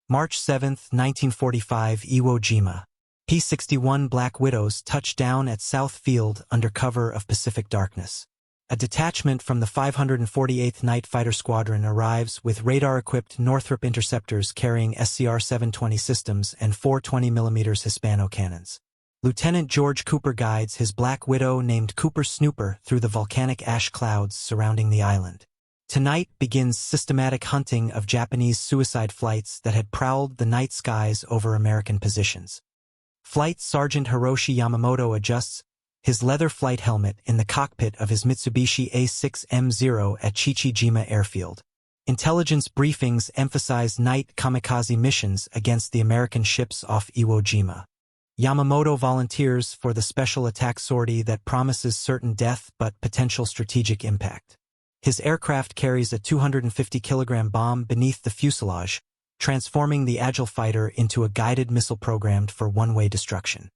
March 7, 1945, Iwo Jima. P-61 Black Widows touch down at South Field under cover of Pacific darkness. A detachment from the 548th Night Fighter Squadron arrives with radar-equipped Northrop interceptors carrying SCR-720 systems and 4 20mm Hispano cannons. Lieutenant George Cooper guides his Black Widow named Coopers Snooper through the volcanic ash clouds surrounding the island. Tonight begins systematic hunting of Japanese suicide flights that had prowled the night skies over American positions. Flight Sergeant Hiroshi Yamamoto adjusts his leather flight helmet in the cockpit of his Mitsubishi A6M Zero at Chichi Jima airfield. Intelligence briefings emphasize night kamikaze missions against the American ships off Iwo Jima. Yamamoto volunteers for the special attack sortie that promises certain death but potential strategic impact. His aircraft carries a 250-kilogram bomb beneath the fuselage, transforming the agile fighter into a guided missile programmed for one-way destruction.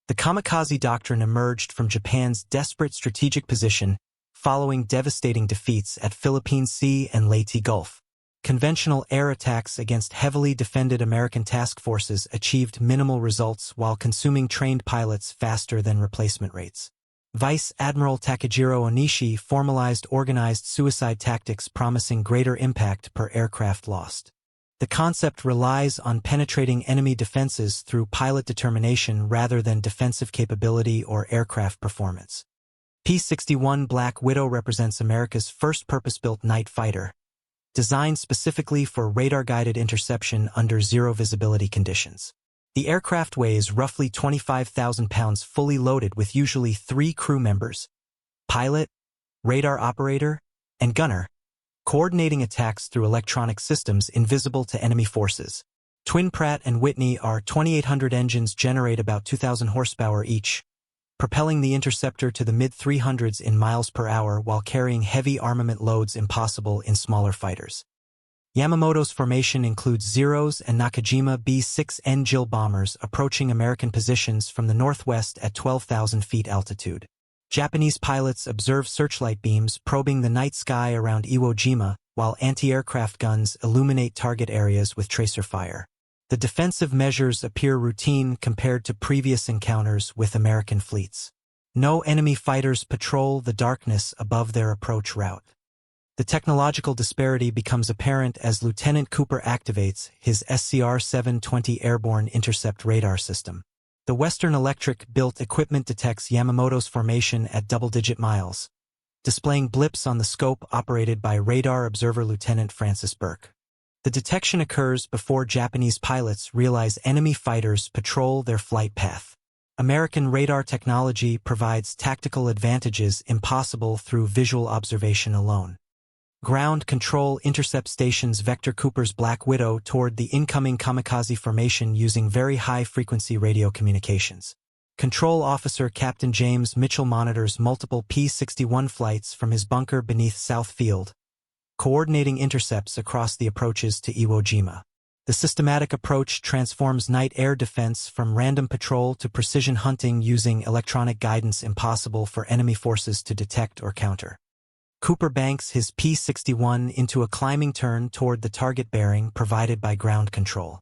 The kamikaze doctrine emerged from Japan's desperate strategic position following devastating defeats at Philippine Sea and Leyte Gulf. Conventional air attacks against heavily defended American task forces achieved minimal results while consuming trained pilots faster than replacement rates. Vice Admiral Takejiro Onishi formalized organized suicide tactics promising greater impact per aircraft lost. The concept relies on penetrating enemy defenses through pilot determination rather than defensive capability or aircraft performance. P-61 Black Widow represents America's first purpose-built night fighter, designed specifically for radar-guided interception under zero-visibility conditions. The aircraft weighs roughly 25,000 pounds fully loaded with usually 3 crew members: pilot, radar operator, and gunner, coordinating attacks through electronic systems invisible to enemy forces. Twin Pratt & Whitney R-2800 engines generate about 2,000 horsepower each, propelling the interceptor to the mid-300s in miles per hour while carrying heavy armament loads impossible in smaller fighters. Yamamoto's formation includes Zeros and Nakajima B-6N Agile bombers approaching American positions from the northwest at 12,000 feet altitude. Japanese pilots observe searchlight beams probing the night sky around Iwo Jima, while anti-aircraft guns illuminate target areas with tracer fire. The defensive measures appear routine compared to previous encounters with American fleets. No enemy fighters patrol the darkness above their approach route. The technological disparity becomes apparent as Lieutenant Cooper activates his SCR-720 airborne intercept radar system. The Western Electric-built equipment detects Yamamoto's formation at double-digit miles, displaying blips on the scope operated by radar observer Lieutenant Francis Burke. The detection occurs before Japanese pilots realize enemy fighters patrol their flight path. American radar technology provides tactical advantages impossible through visual observation alone. Ground control intercept stations vector Cooper's Black Widow toward the incoming kamikaze formation using very high-frequency radio communications. Control Officer Captain James Mitchell monitors multiple P-61 flights from his bunker beneath South Field, coordinating intercepts across the approaches to Iwo Jima. The systematic approach transforms night air defense from random patrol to precision hunting using electronic guidance impossible for enemy forces to detect or counter. Cooper banks his P-61 into a climbing turn toward the target bearing provided by ground control.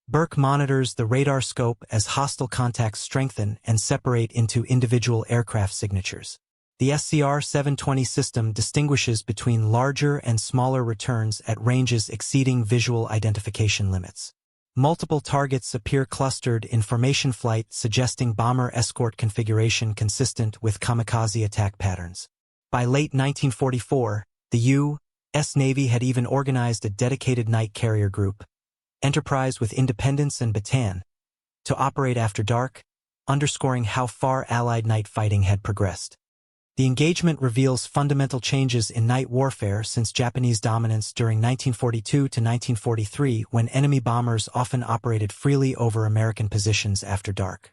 Burke monitors the radar scope as hostile contacts strengthen and separate into individual aircraft signatures. The SCR-720 system distinguishes between larger and smaller returns at ranges exceeding visual identification limits. Multiple targets appear clustered in formation flight, suggesting bomber escort configuration consistent with kamikaze attack patterns. By late 1944, the U.S. Navy had even organized a dedicated night carrier group, Enterprise with Independence and Bataan, to operate after dark, underscoring how far Allied night fighting had progressed. The engagement reveals fundamental changes in night warfare since Japanese dominance during 1942 to 1943, when enemy bombers often operated freely over American positions after dark.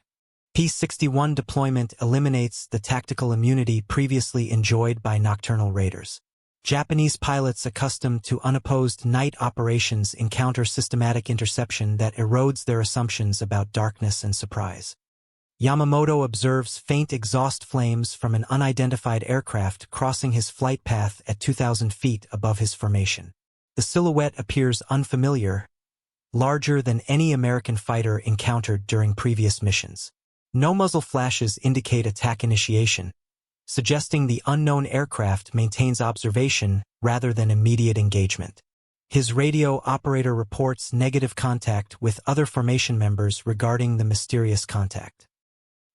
P-61 deployment eliminates the tactical immunity previously enjoyed by nocturnal raiders. Japanese pilots accustomed to unopposed night operations encounter systematic interception that erodes their assumptions about darkness and surprise. Yamamoto observes faint exhaust flames from an unidentified aircraft crossing his flight path at 2,000 feet above his formation. The silhouette appears unfamiliar, larger than any American fighter encountered during previous missions. No muzzle flashes indicate attack initiation, suggesting the unknown aircraft maintains observation rather than immediate engagement. His radio operator reports negative contact with other formation members regarding the mysterious contact.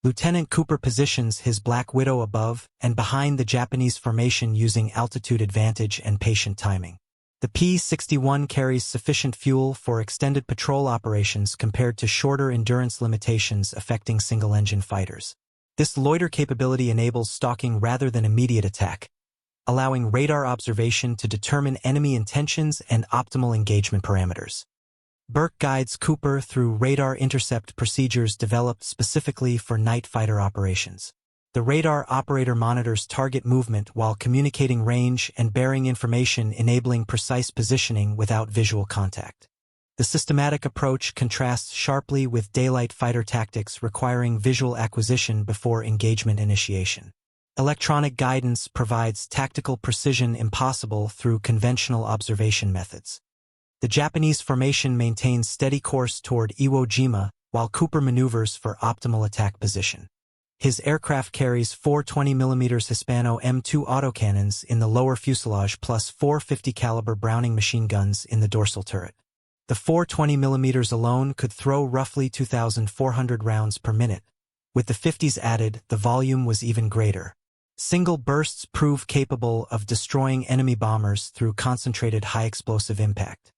Lieutenant Cooper positions his Black Widow above and behind the Japanese formation using altitude advantage and patient timing. The P-61 carries sufficient fuel for extended patrol operations compared to shorter endurance limitations affecting single-engine fighters. This loiter capability enables stalking rather than immediate attack, allowing radar observation to determine enemy intentions and optimal engagement parameters. Burke guides Cooper through radar intercept procedures developed specifically for night fighter operations. The radar operator monitors target movement while communicating range and bearing information, enabling precise positioning without visual contact. The systematic approach contrasts sharply with daylight fighter tactics requiring visual acquisition before engagement initiation. Electronic guidance provides tactical precision impossible through conventional observation methods. The Japanese formation maintains steady course toward Iwo Jima, while Cooper maneuvers for optimal attack position. His aircraft carries four 20mm Hispano M2 autocannons in the lower fuselage plus four 50 caliber Browning machine guns in the dorsal turret. The four 20mm alone could throw roughly 2,400 rounds per minute. With the 50s added, the volume was even greater. Single bursts prove capable of destroying enemy bombers through concentrated high-explosive impact.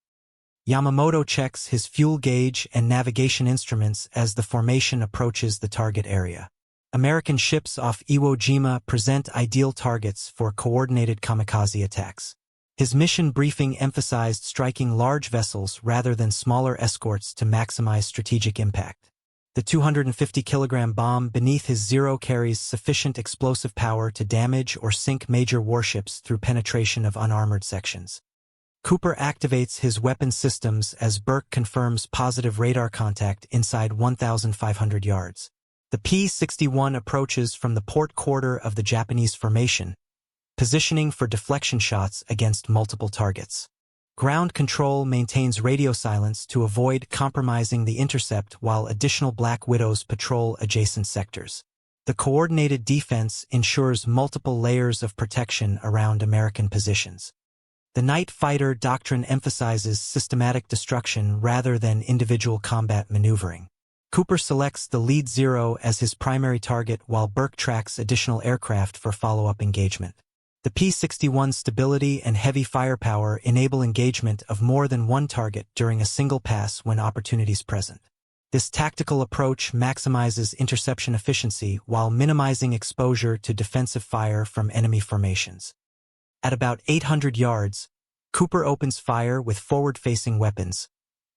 Yamamoto checks his fuel gauge and navigation instruments as the formation approaches the target area. American ships off Iwo Jima present ideal targets for coordinated kamikaze attacks. His mission briefing emphasized striking large vessels rather than smaller escorts to maximize strategic impact. The 250-kilogram bomb beneath his Zero carries sufficient explosive power to damage or sink major warships through penetration of unarmored sections. Cooper activates his weapon systems as Burke confirms positive radar contact inside 1,500 yards. The P-61 approaches from the port quarter of the Japanese formation, positioning for deflection shots against multiple targets. Ground control maintains radio silence to avoid compromising the intercept while additional Black Widows patrol adjacent sectors. The coordinated defense ensures multiple layers of protection around American positions. The night fighter doctrine emphasizes systematic destruction rather than individual combat maneuvering. Cooper selects the lead Zero as his primary target while Burke tracks additional aircraft for follow-up engagement. The P-61's stability and heavy firepower enable engagement of more than one target during a single pass when opportunities present. This tactical approach maximizes interception efficiency while minimizing exposure to defensive fire from enemy formations. At about 800 yards, Cooper opens fire with forward-facing weapons,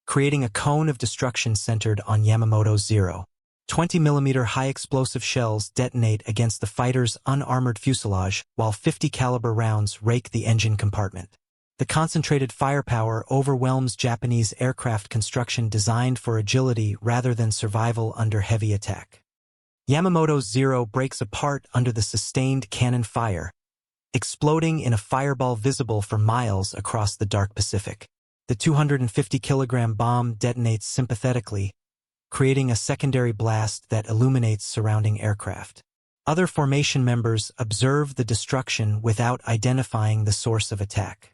creating a cone of destruction centered on Yamamoto's Zero. 20mm high-explosive shells detonate against the fighter's unarmored fuselage, while 50 caliber rounds rake the engine compartment. The concentrated firepower overwhelms Japanese aircraft construction designed for agility rather than survival under heavy attack. Yamamoto's Zero breaks apart under the sustained cannon fire, exploding in a fireball visible for miles across the dark Pacific. The 250-kilogram bomb detonates sympathetically, creating a secondary blast that illuminates surrounding aircraft. Other formation members observe the destruction without identifying the source of attack.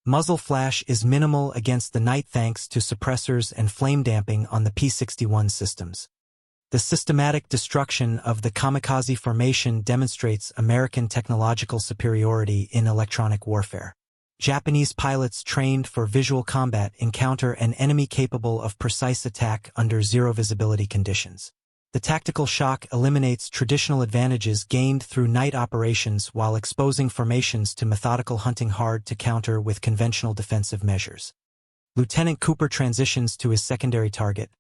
Muzzle flash is minimal against the night thanks to suppressors and flame damping on the P-61 systems. The systematic destruction of the Kamikaze formation demonstrates American technological superiority in electronic warfare. Japanese pilots trained for visual combat encounter an enemy capable of precise attack under zero visibility conditions. The tactical shock eliminates traditional advantages gained through night operations while exposing formations to methodical hunting hard to counter with conventional defensive measures. Lieutenant Cooper transitions to his secondary target,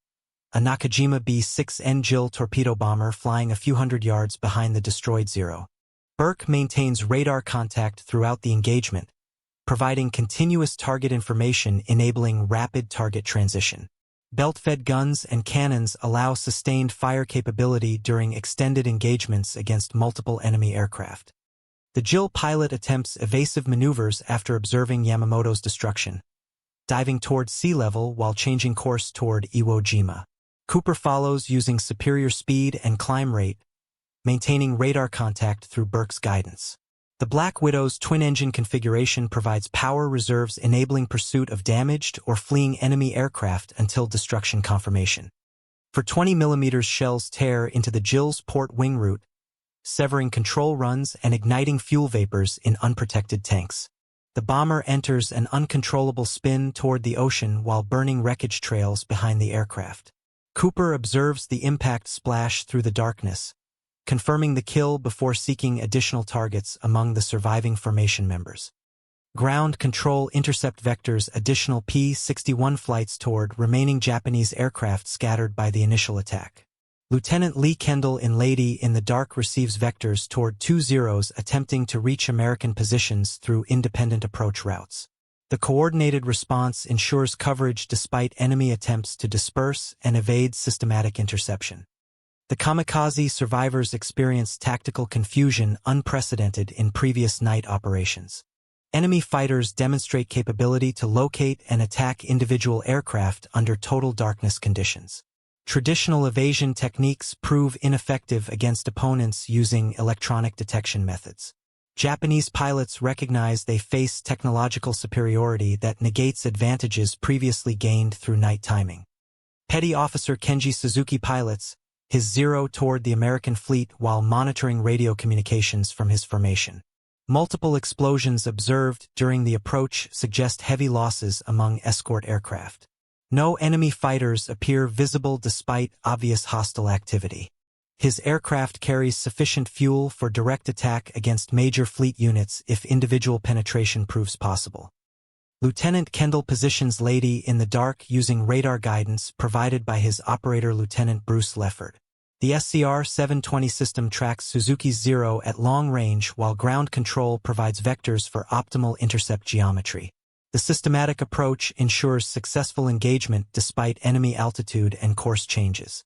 a Nakajima B-6N Agile torpedo bomber flying a few hundred yards behind the destroyed Zero. Burke maintains radar contact throughout the engagement, providing continuous target information enabling rapid target transition. Belt-fed guns and cannons allow sustained fire capability during extended engagements against multiple enemy aircraft. The Agile pilot attempts evasive maneuvers after observing Yamamoto's destruction, diving toward sea level while changing course toward Iwo Jima. Cooper follows using superior speed and climb rate, maintaining radar contact through Burke's guidance. The Black Widow's twin-engine configuration provides power reserves enabling pursuit of damaged or fleeing enemy aircraft until destruction confirmation. For 20 mm shells tear into the Jill's port wing route, severing control runs and igniting fuel vapors in unprotected tanks. The bomber enters an uncontrollable spin toward the ocean while burning wreckage trails behind the aircraft. Cooper observes the impact splash through the darkness, confirming the kill before seeking additional targets among the surviving formation members. Ground control intercept vectors additional P-61 flights toward remaining Japanese aircraft scattered by the initial attack. Lieutenant Lee Kendall in Lady in the Dark receives vectors toward 2 Zeros attempting to reach American positions through independent approach routes. The coordinated response ensures coverage despite enemy attempts to disperse and evade systematic interception. The Kamikaze survivors experience tactical confusion unprecedented in previous night operations. Enemy fighters demonstrate capability to locate and attack individual aircraft under total darkness conditions. Traditional evasion techniques prove ineffective against opponents using electronic detection methods. Japanese pilots recognize they face technological superiority that negates advantages previously gained through night timing. Petty Officer Kenji Suzuki pilots his Zero toward the American fleet while monitoring radio communications from his formation. Multiple explosions observed during the approach suggest heavy losses among escort aircraft. No enemy fighters appear visible despite obvious hostile activity. His aircraft carries sufficient fuel for direct attack against major fleet units if individual penetration proves possible. Lieutenant Kendall positions Lady in the Dark using radar guidance provided by his operator Lieutenant Bruce Lefford. The SCR-720 system tracks Suzuki's Zero at long range while ground control provides vectors for optimal intercept geometry. The systematic approach ensures successful engagement despite enemy altitude and course changes.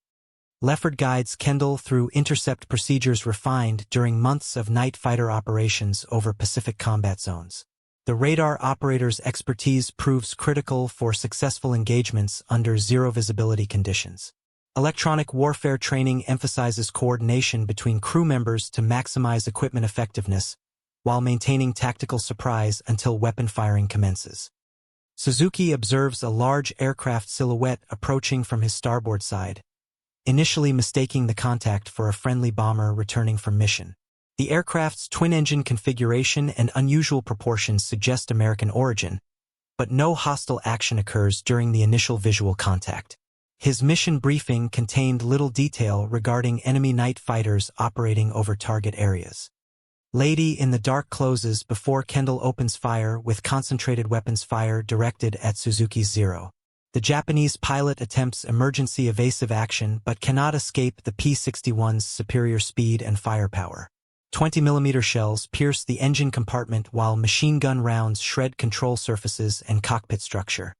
Lefford guides Kendall through intercept procedures refined during months of night fighter operations over Pacific combat zones. The radar operator's expertise proves critical for successful engagements under zero visibility conditions. Electronic warfare training emphasizes coordination between crew members to maximize equipment effectiveness, while maintaining tactical surprise until weapon firing commences. Suzuki observes a large aircraft silhouette approaching from his starboard side, initially mistaking the contact for a friendly bomber returning from mission. The aircraft's twin-engine configuration and unusual proportions suggest American origin, but no hostile action occurs during the initial visual contact. His mission briefing contained little detail regarding enemy night fighters operating over target areas. Lady in the Dark closes before Kendall opens fire with concentrated weapons fire directed at Suzuki's Zero. The Japanese pilot attempts emergency evasive action but cannot escape the P-61's superior speed and firepower. 20 mm shells pierce the engine compartment while machine gun rounds shred control surfaces and cockpit structure.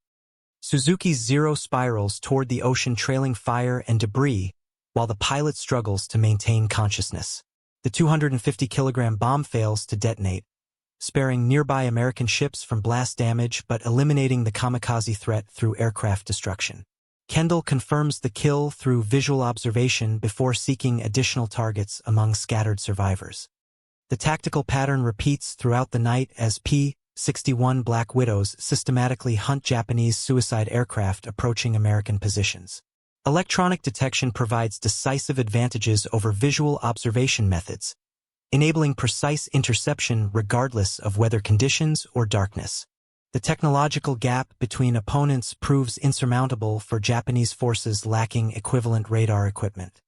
Suzuki's Zero spirals toward the ocean trailing fire and debris while the pilot struggles to maintain consciousness. The 250-kilogram bomb fails to detonate, sparing nearby American ships from blast damage but eliminating the kamikaze threat through aircraft destruction. Kendall confirms the kill through visual observation before seeking additional targets among scattered survivors. The tactical pattern repeats throughout the night as P-61 Black Widows systematically hunt Japanese suicide aircraft approaching American positions. Electronic detection provides decisive advantages over visual observation methods, enabling precise interception regardless of weather conditions or darkness. The technological gap between opponents proves insurmountable for Japanese forces lacking equivalent radar equipment.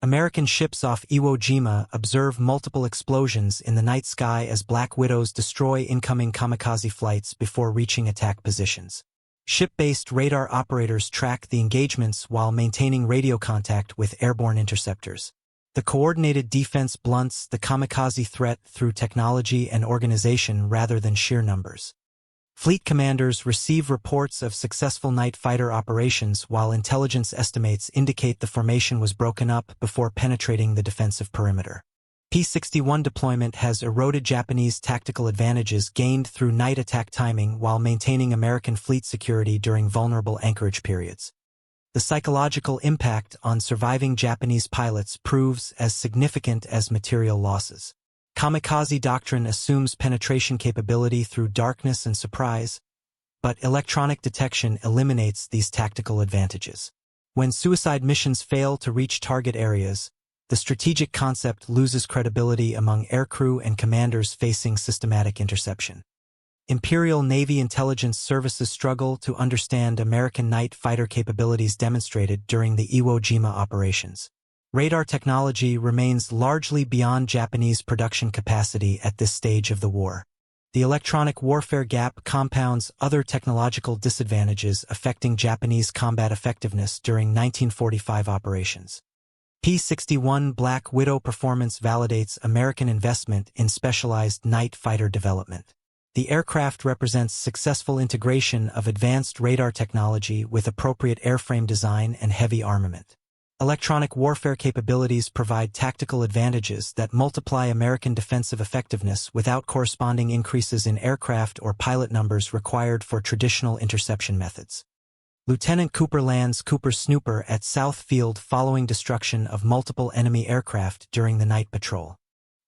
American ships off Iwo Jima observe multiple explosions in the night sky as Black Widows destroy incoming kamikaze flights before reaching attack positions. Ship-based radar operators track the engagements while maintaining radio contact with airborne interceptors. The coordinated defense blunts the kamikaze threat through technology and organization rather than sheer numbers. Fleet commanders receive reports of successful night fighter operations while intelligence estimates indicate the formation was broken up before penetrating the defensive perimeter. P-61 deployment has eroded Japanese tactical advantages gained through night attack timing while maintaining American fleet security during vulnerable anchorage periods. The psychological impact on surviving Japanese pilots proves as significant as material losses. Kamikaze doctrine assumes penetration capability through darkness and surprise, but electronic detection eliminates these tactical advantages. When suicide missions fail to reach target areas, the strategic concept loses credibility among aircrew and commanders facing systematic interception. Imperial Navy intelligence services struggle to understand American night fighter capabilities demonstrated during the Iwo Jima operations. Radar technology remains largely beyond Japanese production capacity at this stage of the war. The electronic warfare gap compounds other technological disadvantages affecting Japanese combat effectiveness during 1945 operations. P-61 Black Widow performance validates American investment in specialized night fighter development. The aircraft represents successful integration of advanced radar technology with appropriate airframe design and heavy armament. Electronic warfare capabilities provide tactical advantages that multiply American defensive effectiveness without corresponding increases in aircraft or pilot numbers required for traditional interception methods. Lieutenant Cooper lands Coopers Snooper at South Field following destruction of multiple enemy aircraft during the night patrol.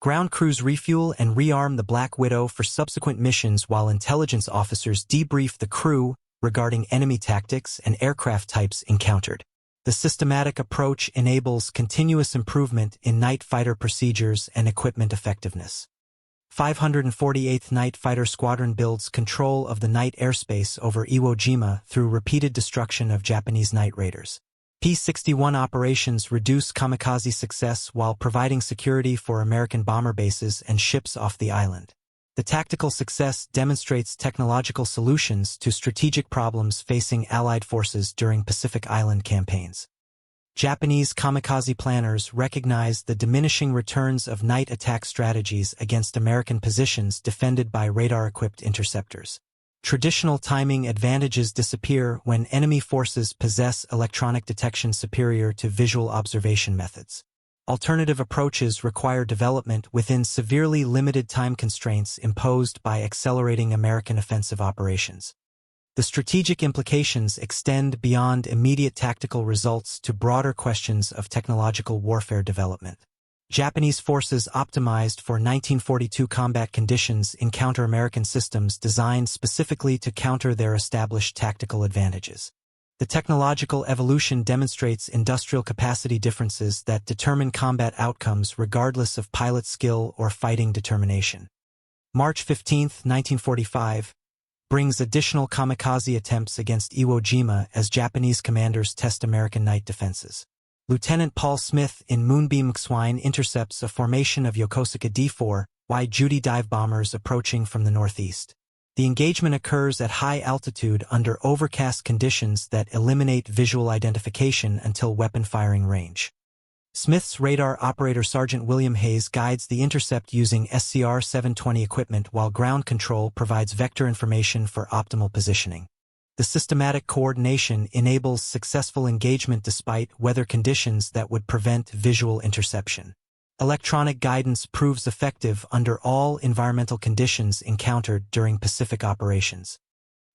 Ground crews refuel and rearm the Black Widow for subsequent missions while intelligence officers debrief the crew regarding enemy tactics and aircraft types encountered. The systematic approach enables continuous improvement in night fighter procedures and equipment effectiveness. 548th Night Fighter Squadron builds control of the night airspace over Iwo Jima through repeated destruction of Japanese night raiders. P-61 operations reduce kamikaze success while providing security for American bomber bases and ships off the island. The tactical success demonstrates technological solutions to strategic problems facing Allied forces during Pacific Island campaigns. Japanese kamikaze planners recognize the diminishing returns of night attack strategies against American positions defended by radar-equipped interceptors. Traditional timing advantages disappear when enemy forces possess electronic detection superior to visual observation methods. Alternative approaches require development within severely limited time constraints imposed by accelerating American offensive operations. The strategic implications extend beyond immediate tactical results to broader questions of technological warfare development. Japanese forces optimized for 1942 combat conditions encounter American systems designed specifically to counter their established tactical advantages. The technological evolution demonstrates industrial capacity differences that determine combat outcomes regardless of pilot skill or fighting determination. March 15, 1945, brings additional kamikaze attempts against Iwo Jima as Japanese commanders test American night defenses. Lieutenant Paul Smith in Moonbeam X-1 intercepts a formation of Yokosuka D-4 wide Judy dive bombers approaching from the northeast. The engagement occurs at high altitude under overcast conditions that eliminate visual identification until weapon firing range. Smith's radar operator Sergeant William Hayes guides the intercept using SCR-720 equipment while ground control provides vector information for optimal positioning. The systematic coordination enables successful engagement despite weather conditions that would prevent visual interception. Electronic guidance proves effective under all environmental conditions encountered during Pacific operations.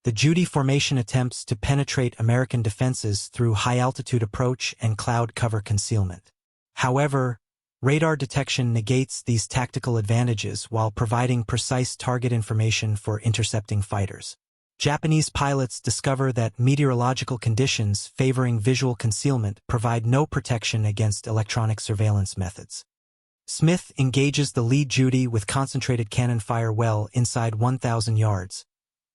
The Judy formation attempts to penetrate American defenses through high-altitude approach and cloud cover concealment. However, radar detection negates these tactical advantages while providing precise target information for intercepting fighters. Japanese pilots discover that meteorological conditions favoring visual concealment provide no protection against electronic surveillance methods. Smith engages the lead Judy with concentrated cannon fire well inside 1,000 yards,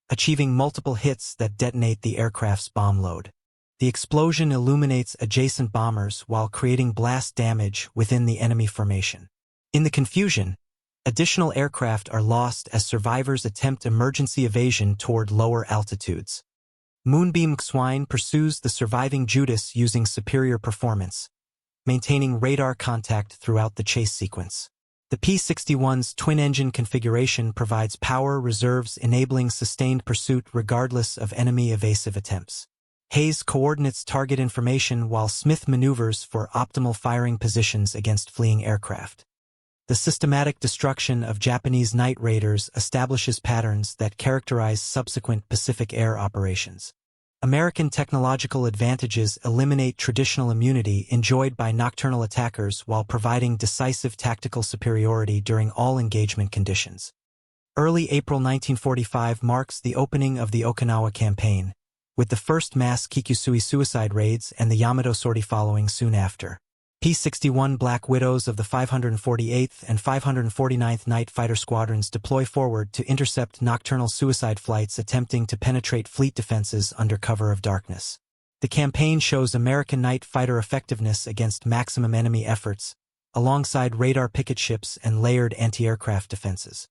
achieving multiple hits that detonate the aircraft's bomb load. The explosion illuminates adjacent bombers while creating blast damage within the enemy formation. In the confusion, additional aircraft are lost as survivors attempt emergency evasion toward lower altitudes. Moonbeam X-1 pursues the surviving Judas using superior performance, maintaining radar contact throughout the chase sequence. The P-61's twin-engine configuration provides power reserves enabling sustained pursuit regardless of enemy evasive attempts. Hayes coordinates target information while Smith maneuvers for optimal firing positions against fleeing aircraft. The systematic destruction of Japanese night raiders establishes patterns that characterize subsequent Pacific air operations. American technological advantages eliminate traditional immunity enjoyed by nocturnal attackers while providing decisive tactical superiority during all engagement conditions. Early April 1945 marks the opening of the Okinawa campaign, with the first mass Kikusui suicide raids and the Yamato sortie following soon after. P-61 Black Widows of the 548th and 549th Night Fighter Squadrons deploy forward to intercept nocturnal suicide flights attempting to penetrate fleet defenses under cover of darkness. The campaign shows American night fighter effectiveness against maximum enemy efforts, alongside radar picket ships and layered anti-aircraft defenses.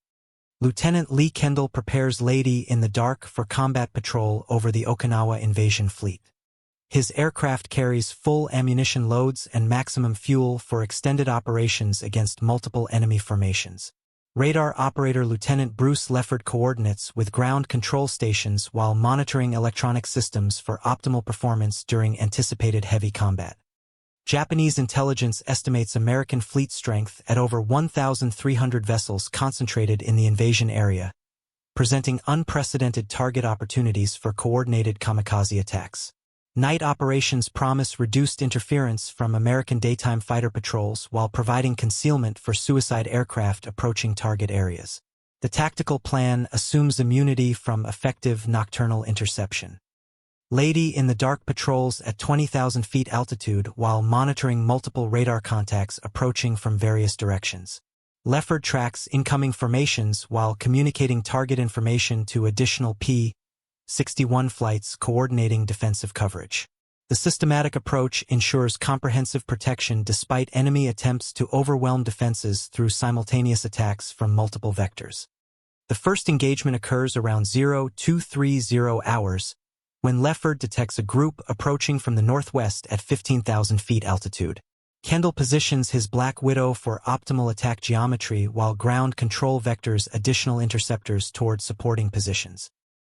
Lieutenant Lee Kendall prepares Lady in the Dark for combat patrol over the Okinawa invasion fleet. His aircraft carries full ammunition loads and maximum fuel for extended operations against multiple enemy formations. Radar operator Lieutenant Bruce Lefford coordinates with ground control stations while monitoring electronic systems for optimal performance during anticipated heavy combat. Japanese intelligence estimates American fleet strength at over 1,300 vessels concentrated in the invasion area, presenting unprecedented target opportunities for coordinated kamikaze attacks. Night operations promise reduced interference from American daytime fighter patrols while providing concealment for suicide aircraft approaching target areas. The tactical plan assumes immunity from effective nocturnal interception. Lady in the Dark patrols at 20,000 feet altitude while monitoring multiple radar contacts approaching from various directions. Lefford tracks incoming formations while communicating target information to additional P-61 flights coordinating defensive coverage. The systematic approach ensures comprehensive protection despite enemy attempts to overwhelm defenses through simultaneous attacks from multiple vectors. The first engagement occurs around 0230 hours, when Lefford detects a group approaching from the northwest at 15,000 feet altitude. Kendall positions his Black Widow for optimal attack geometry while ground control vectors additional interceptors toward supporting positions.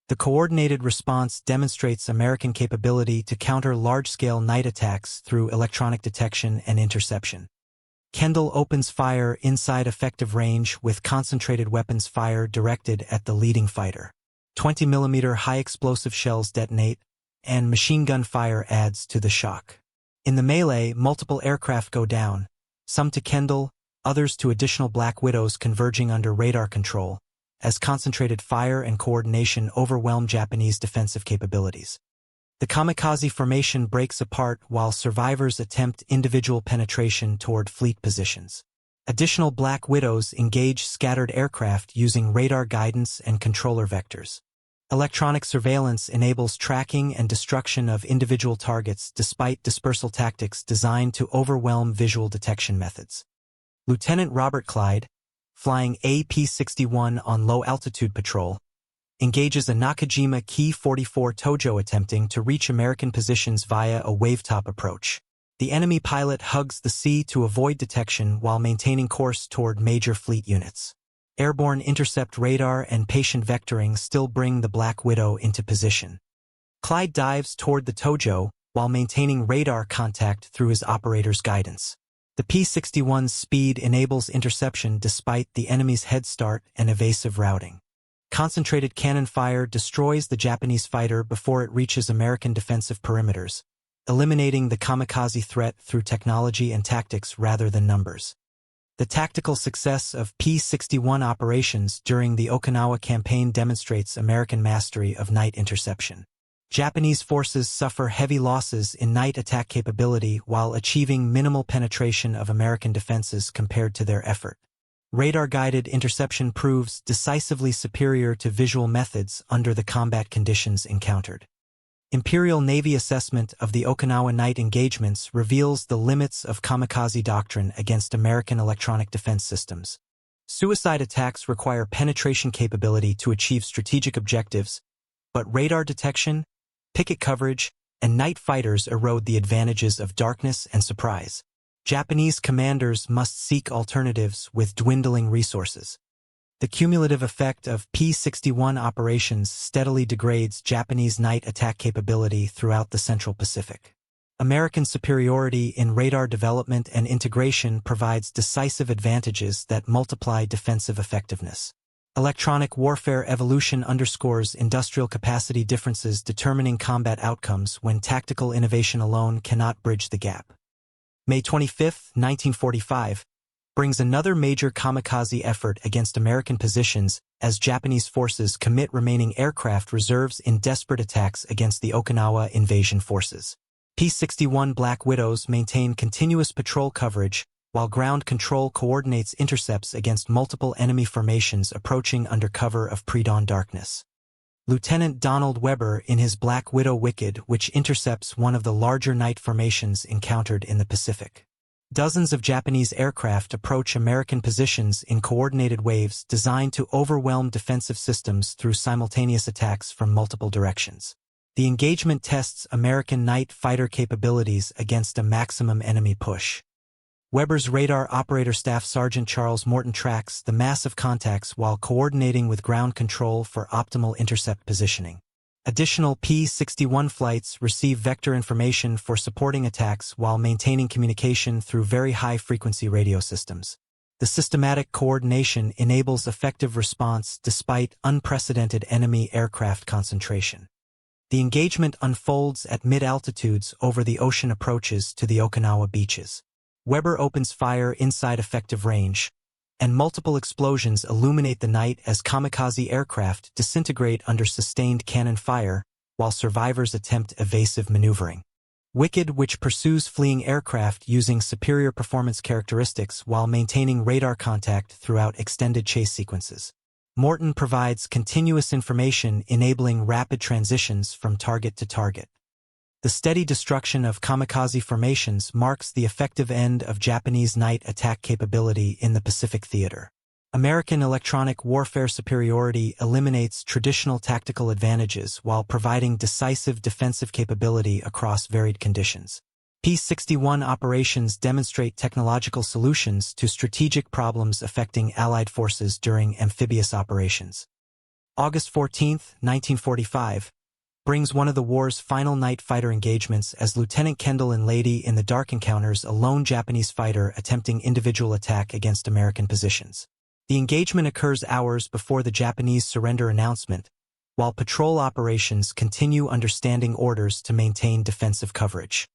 The coordinated response demonstrates American capability to counter large-scale night attacks through electronic detection and interception. Kendall opens fire inside effective range with concentrated weapons fire directed at the leading fighter. 20mm high-explosive shells detonate, and machine gun fire adds to the shock. In the melee, multiple aircraft go down, some to Kendall, others to additional Black Widows converging under radar control, as concentrated fire and coordination overwhelm Japanese defensive capabilities. The kamikaze formation breaks apart while survivors attempt individual penetration toward fleet positions. Additional Black Widows engage scattered aircraft using radar guidance and controller vectors. Electronic surveillance enables tracking and destruction of individual targets despite dispersal tactics designed to overwhelm visual detection methods. Lieutenant Robert Clyde, flying a P-61 on low-altitude patrol, engages a Nakajima Ki-44 Tojo attempting to reach American positions via a wavetop approach. The enemy pilot hugs the sea to avoid detection while maintaining course toward major fleet units. Airborne intercept radar and patient vectoring still bring the Black Widow into position. Clyde dives toward the Tojo while maintaining radar contact through his operator's guidance. The P-61's speed enables interception despite the enemy's head start and evasive routing. Concentrated cannon fire destroys the Japanese fighter before it reaches American defensive perimeters, eliminating the kamikaze threat through technology and tactics rather than numbers. The tactical success of P-61 operations during the Okinawa campaign demonstrates American mastery of night interception. Japanese forces suffer heavy losses in night attack capability while achieving minimal penetration of American defenses compared to their effort. Radar-guided interception proves decisively superior to visual methods under the combat conditions encountered. Imperial Navy assessment of the Okinawa night engagements reveals the limits of kamikaze doctrine against American electronic defense systems. Suicide attacks require penetration capability to achieve strategic objectives, but radar detection, picket coverage, and night fighters erode the advantages of darkness and surprise. Japanese commanders must seek alternatives with dwindling resources. The cumulative effect of P-61 operations steadily degrades Japanese night attack capability throughout the Central Pacific. American superiority in radar development and integration provides decisive advantages that multiply defensive effectiveness. Electronic warfare evolution underscores industrial capacity differences determining combat outcomes when tactical innovation alone cannot bridge the gap. May 25, 1945, brings another major kamikaze effort against American positions as Japanese forces commit remaining aircraft reserves in desperate attacks against the Okinawa invasion forces. P-61 Black Widows maintain continuous patrol coverage, while ground control coordinates intercepts against multiple enemy formations approaching under cover of pre-dawn darkness. Lieutenant Donald Webber in his Black Widow Wicked, which intercepts one of the larger night formations encountered in the Pacific. Dozens of Japanese aircraft approach American positions in coordinated waves designed to overwhelm defensive systems through simultaneous attacks from multiple directions. The engagement tests American night fighter capabilities against a maximum enemy push. Webber's radar operator staff Sergeant Charles Morton tracks the massive contacts while coordinating with ground control for optimal intercept positioning. Additional P-61 flights receive vector information for supporting attacks while maintaining communication through very high-frequency radio systems. The systematic coordination enables effective response despite unprecedented enemy aircraft concentration. The engagement unfolds at mid-altitudes over the ocean approaches to the Okinawa beaches. Webber opens fire inside effective range, and multiple explosions illuminate the night as kamikaze aircraft disintegrate under sustained cannon fire, while survivors attempt evasive maneuvering. Wicked, which pursues fleeing aircraft using superior performance characteristics while maintaining radar contact throughout extended chase sequences. Morton provides continuous information enabling rapid transitions from target to target. The steady destruction of kamikaze formations marks the effective end of Japanese night attack capability in the Pacific theater. American electronic warfare superiority eliminates traditional tactical advantages while providing decisive defensive capability across varied conditions. P-61 operations demonstrate technological solutions to strategic problems affecting Allied forces during amphibious operations. August 14, 1945, brings one of the war's final night fighter engagements as Lieutenant Kendall and Lady in the Dark encounters a lone Japanese fighter attempting individual attack against American positions. The engagement occurs hours before the Japanese surrender announcement, while patrol operations continue under standing orders to maintain defensive coverage.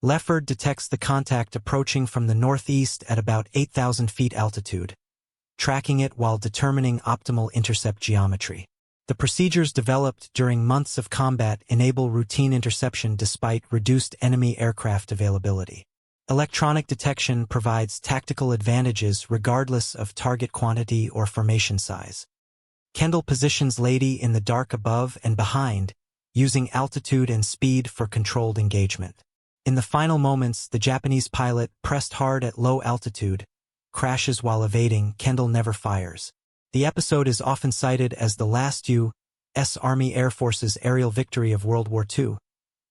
Lefford detects the contact approaching from the northeast at about 8,000 feet altitude, tracking it while determining optimal intercept geometry. The procedures developed during months of combat enable routine interception despite reduced enemy aircraft availability. Electronic detection provides tactical advantages regardless of target quantity or formation size. Kendall positions Lady in the dark above and behind, using altitude and speed for controlled engagement. In the final moments, the Japanese pilot, pressed hard at low altitude, crashes while evading. Kendall never fires. The episode is often cited as the last U.S. Army Air Force's aerial victory of World War II,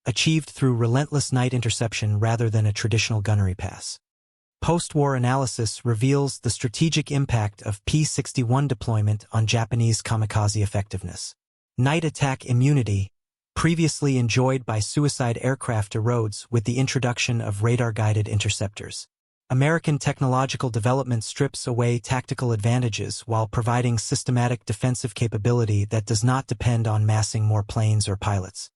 achieved through relentless night interception rather than a traditional gunnery pass. Post-war analysis reveals the strategic impact of P-61 deployment on Japanese kamikaze effectiveness. Night attack immunity, previously enjoyed by suicide aircraft, erodes with the introduction of radar-guided interceptors. American technological development strips away tactical advantages while providing systematic defensive capability that does not depend on massing more planes or pilots.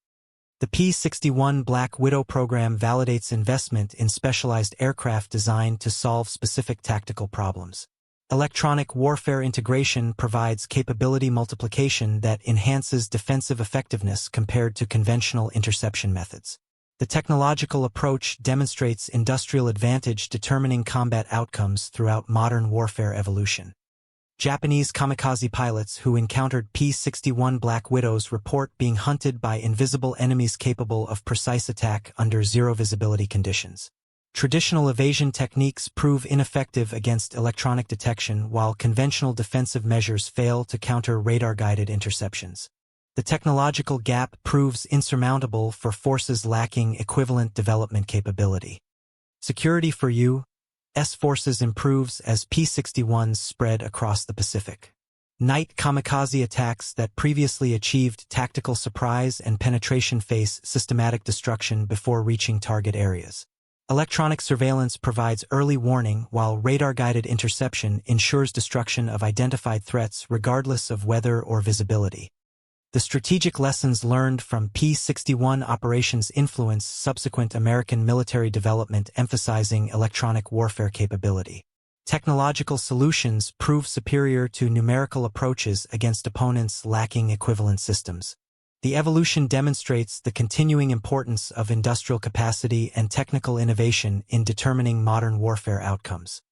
The P-61 Black Widow program validates investment in specialized aircraft designed to solve specific tactical problems. Electronic warfare integration provides capability multiplication that enhances defensive effectiveness compared to conventional interception methods. The technological approach demonstrates industrial advantage determining combat outcomes throughout modern warfare evolution. Japanese kamikaze pilots who encountered P-61 Black Widows report being hunted by invisible enemies capable of precise attack under zero visibility conditions. Traditional evasion techniques prove ineffective against electronic detection while conventional defensive measures fail to counter radar-guided interceptions. The technological gap proves insurmountable for forces lacking equivalent development capability. Security for U.S. forces improves as P-61s spread across the Pacific. Night kamikaze attacks that previously achieved tactical surprise and penetration face systematic destruction before reaching target areas. Electronic surveillance provides early warning, while radar-guided interception ensures destruction of identified threats regardless of weather or visibility. The strategic lessons learned from P-61 operations influence subsequent American military development, emphasizing electronic warfare capability. Technological solutions prove superior to numerical approaches against opponents lacking equivalent systems. The evolution demonstrates the continuing importance of industrial capacity and technical innovation in determining modern warfare outcomes.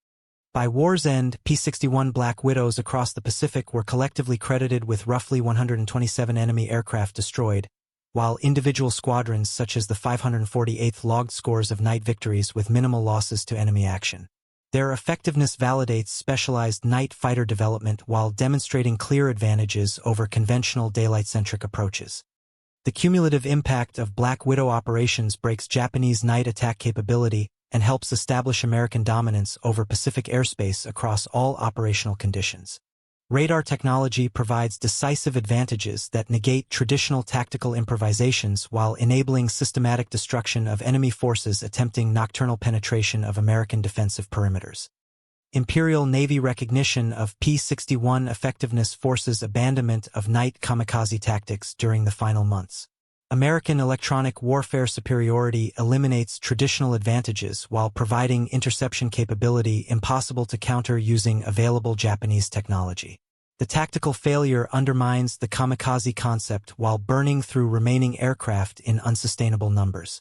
By war's end, P-61 Black Widows across the Pacific were collectively credited with roughly 127 enemy aircraft destroyed, while individual squadrons such as the 548th logged scores of night victories with minimal losses to enemy action. Their effectiveness validates specialized night fighter development while demonstrating clear advantages over conventional daylight-centric approaches. The cumulative impact of Black Widow operations breaks Japanese night attack capability and helps establish American dominance over Pacific airspace across all operational conditions. Radar technology provides decisive advantages that negate traditional tactical improvisations while enabling systematic destruction of enemy forces attempting nocturnal penetration of American defensive perimeters. Imperial Navy recognition of P-61 effectiveness forces abandonment of night kamikaze tactics during the final months. American electronic warfare superiority eliminates traditional advantages while providing interception capability impossible to counter using available Japanese technology. The tactical failure undermines the kamikaze concept while burning through remaining aircraft in unsustainable numbers.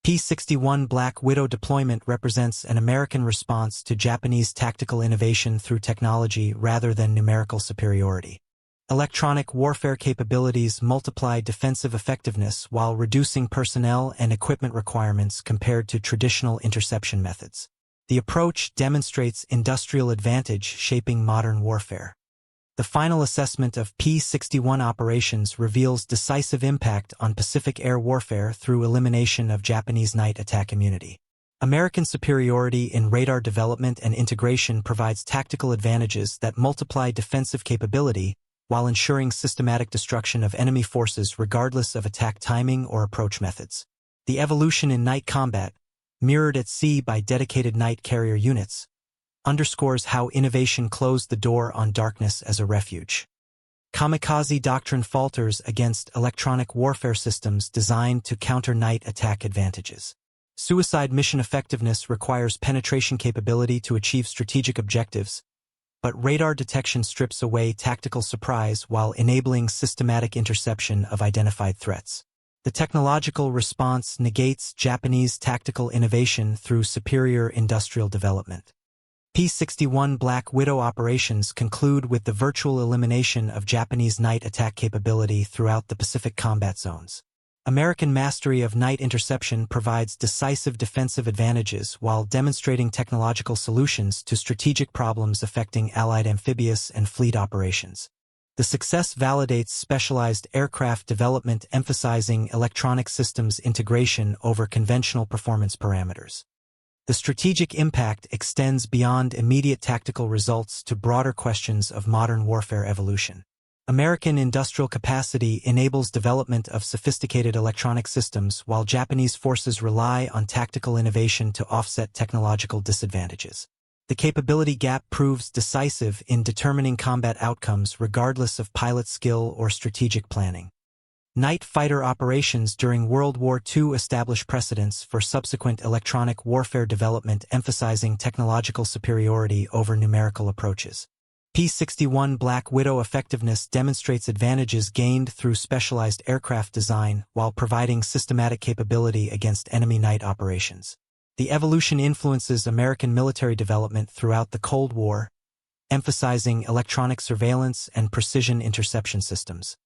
P-61 Black Widow deployment represents an American response to Japanese tactical innovation through technology rather than numerical superiority. Electronic warfare capabilities multiply defensive effectiveness while reducing personnel and equipment requirements compared to traditional interception methods. The approach demonstrates industrial advantage shaping modern warfare. The final assessment of P-61 operations reveals decisive impact on Pacific air warfare through elimination of Japanese night attack immunity. American superiority in radar development and integration provides tactical advantages that multiply defensive capability while ensuring systematic destruction of enemy forces regardless of attack timing or approach methods. The evolution in night combat, mirrored at sea by dedicated night carrier units, underscores how innovation closed the door on darkness as a refuge. Kamikaze doctrine falters against electronic warfare systems designed to counter night attack advantages. Suicide mission effectiveness requires penetration capability to achieve strategic objectives, but radar detection strips away tactical surprise while enabling systematic interception of identified threats. The technological response negates Japanese tactical innovation through superior industrial development. P-61 Black Widow operations conclude with the virtual elimination of Japanese night attack capability throughout the Pacific combat zones. American mastery of night interception provides decisive defensive advantages while demonstrating technological solutions to strategic problems affecting Allied amphibious and fleet operations. The success validates specialized aircraft development, emphasizing electronic systems integration over conventional performance parameters. The strategic impact extends beyond immediate tactical results to broader questions of modern warfare evolution. American industrial capacity enables development of sophisticated electronic systems while Japanese forces rely on tactical innovation to offset technological disadvantages. The capability gap proves decisive in determining combat outcomes regardless of pilot skill or strategic planning. Night fighter operations during World War II establish precedents for subsequent electronic warfare development, emphasizing technological superiority over numerical approaches. P-61 Black Widow effectiveness demonstrates advantages gained through specialized aircraft design while providing systematic capability against enemy night operations. The evolution influences American military development throughout the Cold War, emphasizing electronic surveillance and precision interception systems.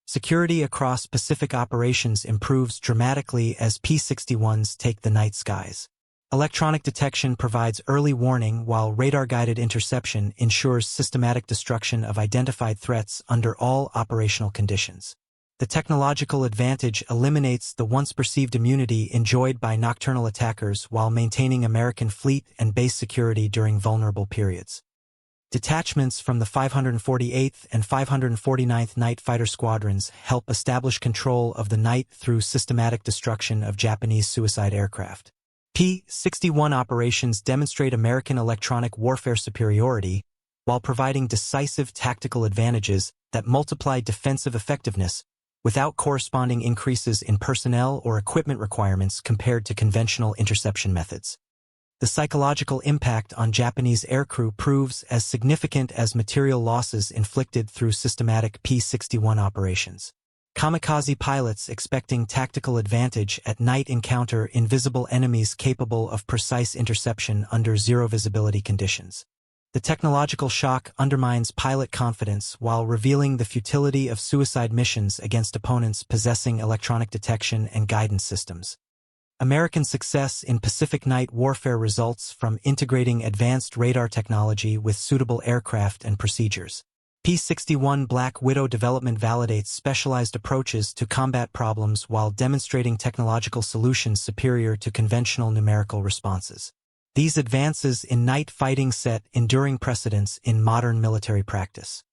Security across Pacific operations improves dramatically as P-61s take the night skies. Electronic detection provides early warning while radar-guided interception ensures systematic destruction of identified threats under all operational conditions. The technological advantage eliminates the once perceived immunity enjoyed by nocturnal attackers while maintaining American fleet and base security during vulnerable periods. Detachments from the 548th and 549th Night Fighter Squadrons help establish control of the night through systematic destruction of Japanese suicide aircraft. P-61 operations demonstrate American electronic warfare superiority while providing decisive tactical advantages that multiply defensive effectiveness without corresponding increases in personnel or equipment requirements compared to conventional interception methods. The psychological impact on Japanese aircrew proves as significant as material losses inflicted through systematic P-61 operations. Kamikaze pilots expecting tactical advantage at night encounter invisible enemies capable of precise interception under zero visibility conditions. The technological shock undermines pilot confidence while revealing the futility of suicide missions against opponents possessing electronic detection and guidance systems. American success in Pacific night warfare results from integrating advanced radar technology with suitable aircraft and procedures. P-61 Black Widow development validates specialized approaches to combat problems while demonstrating technological solutions superior to conventional numerical responses. These advances in night fighting set enduring precedents in modern military practice.